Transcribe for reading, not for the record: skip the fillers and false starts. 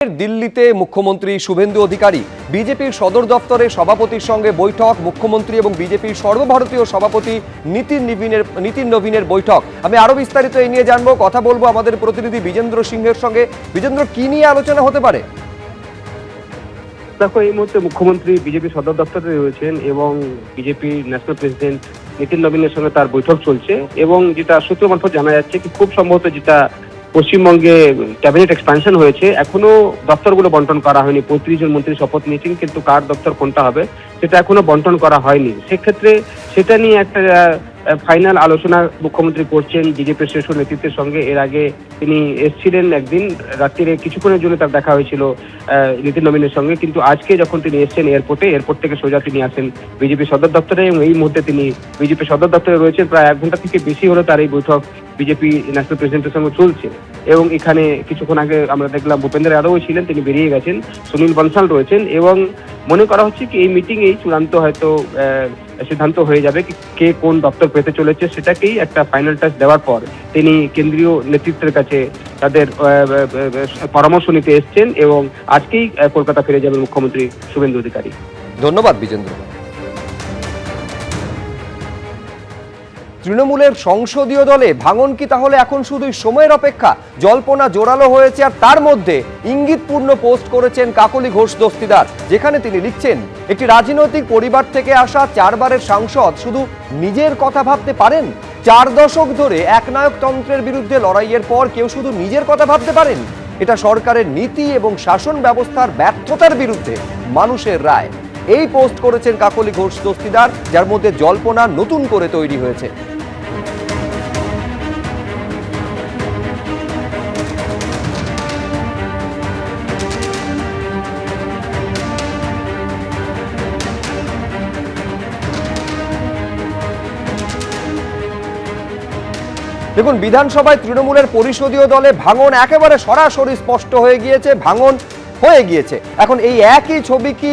দিল্লিতে মুখ্যমন্ত্রী শুভেন্দু অধিকারী বিজেপির সদর দফতরে সভাপতির সঙ্গে বৈঠক। মুখ্যমন্ত্রী এবং বিজেপির সর্বভারতীয় সভাপতি নীতিন নবীনের বৈঠক। আমি আরো বিস্তারিত এই নিয়ে জানবো, কথা বলবো আমাদের প্রতিনিধি বিজেন্দ্র সিংহের সঙ্গে। বিজেন্দ্র, কি নিয়ে আলোচনা হতে পারে? দেখো, এই মুহূর্তে মুখ্যমন্ত্রী বিজেপি সদর দপ্তরে রয়েছেন এবং বিজেপি ন্যাশনাল প্রেসিডেন্ট নীতিন নবীনের সঙ্গে তার বৈঠক চলছে। এবং যেটা সূত্র মারফত জানা যাচ্ছে কি খুব সম্ভবত যেটা পশ্চিমবঙ্গে ক্যাবিনেট এক্সপ্যানশন হয়েছে, এখনো দপ্তরগুলো বন্টন করা হয়নি। 35 জন মন্ত্রী শপথ নিয়েছেন, কিন্তু কার দপ্তর কোনটা হবে সেটা এখনো বন্টন করা হয়নি। সেক্ষেত্রে সেটা নিয়ে একটা ফাইনাল আলোচনা মুখ্যমন্ত্রী করছেন বিজেপির শীর্ষ নেতৃত্বের সঙ্গে। এর আগে তিনি এসেছিলেন একদিন রাত্রিরে, কিছুক্ষণের জন্য তার দেখা হয়েছিল নীতিন নবীনের সঙ্গে। কিন্তু আজকে যখন তিনি এসেছেন এয়ারপোর্ট থেকে সোজা তিনি আসেন বিজেপি সদর দপ্তরে এবং এই মুহূর্তে তিনি বিজেপি সদর দপ্তরে রয়েছেন। প্রায় 1 ঘন্টা থেকে বেশি হলো তার এই বৈঠক বিজেপি ন্যাশনাল প্রেসিডেন্টের সঙ্গে চলছে। এবং এখানে কিছুক্ষণ আগে আমরা দেখলাম ভূপেন্দ্র যাদবও ছিলেন, তিনি বেরিয়ে গেছেন। সুনীল বনসাল রয়েছেন এবং মনে করা হচ্ছে কি এই মিটিং এই চূড়ান্ত হয়তো সিদ্ধান্ত হয়ে যাবে কে কোন দপ্তর পেতে চলেছে। সেটাকেই একটা ফাইনাল টাচ দেওয়ার পর তিনি কেন্দ্রীয় নেতৃত্বের কাছে তাদের পরামর্শ নিতে এসছেন এবং আজকেই কলকাতা ফিরে যাবেন মুখ্যমন্ত্রী শুভেন্দু অধিকারী। ধন্যবাদ বিজেন্দ্র। তৃণমূলের সংসদীয় দলে ভাঙন কি তাহলে এখন শুধুই সময়ের অপেক্ষা? জল্পনা জোরালো হয়েছে, আর তার মধ্যে ইঙ্গিতপূর্ণ পোস্ট করেছেন কাকলি ঘোষ দস্তিদার, যেখানে তিনি লিখছেন, একটি রাজনৈতিক পরিবার থেকে আসা 4 বারের সাংসদ শুধু নিজের কথা ভাবতে পারেন? 4 দশক ধরে একনায়কতন্ত্রের বিরুদ্ধে লড়াইয়ের পর কেউ শুধু নিজের কথা ভাবতে পারেন? এটা সরকারের নীতি এবং শাসন ব্যবস্থার ব্যর্থতার বিরুদ্ধে মানুষের রায়। এই পোস্ট করেছেন কাকলি ঘোষ দস্তিদার, যার মধ্যে জল্পনা নতুন করে তৈরি হয়েছে। দেখুন, বিধানসভায় তৃণমূলের পরিষদীয় দলে ভাঙন একেবারে সরাসরি স্পষ্ট হয়ে গিয়েছে, ভাঙন হয়ে গিয়েছে। এখন এই একই ছবি কি